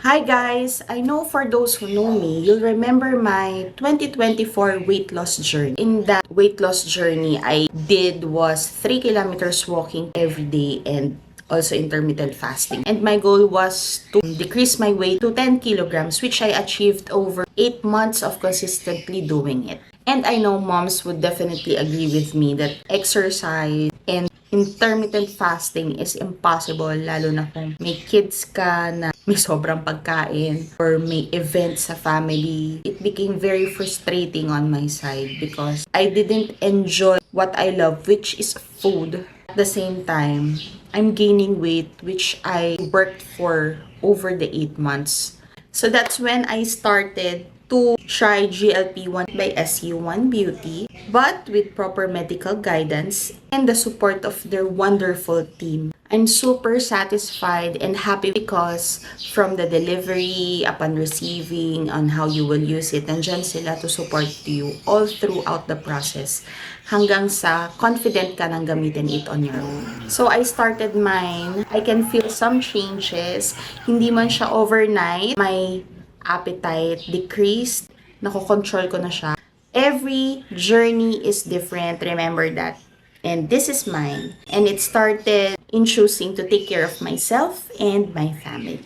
Hi guys! I know for those who know me, you'll remember my 2024 weight loss journey. In that weight loss journey, I did was 3 kilometers walking every day and also intermittent fasting. And my goal was to decrease my weight to 10 kilograms, which I achieved over 8 months of consistently doing it. And I know moms would definitely agree with me that exercise and intermittent fasting is impossible, lalo na kung may kids ka na may sobrang pagkain or may events sa family. It became very frustrating on my side because I didn't enjoy what I love, which is food. At the same time, I'm gaining weight, which I worked for over the 8 months. So that's when I started to try GLP-1 by SU1 Beauty, but with proper medical guidance and the support of their wonderful team. I'm super satisfied and happy because from the delivery, upon receiving, on how you will use it, nandyan sila to support you all throughout the process hanggang sa confident ka nang gamitin it on your own. So I started mine. I can feel some changes. Hindi man siya overnight. My appetite decreased. Nakokontrol ko na siya. Every journey is different. Remember that. And this is mine. And it started in choosing to take care of myself and my family.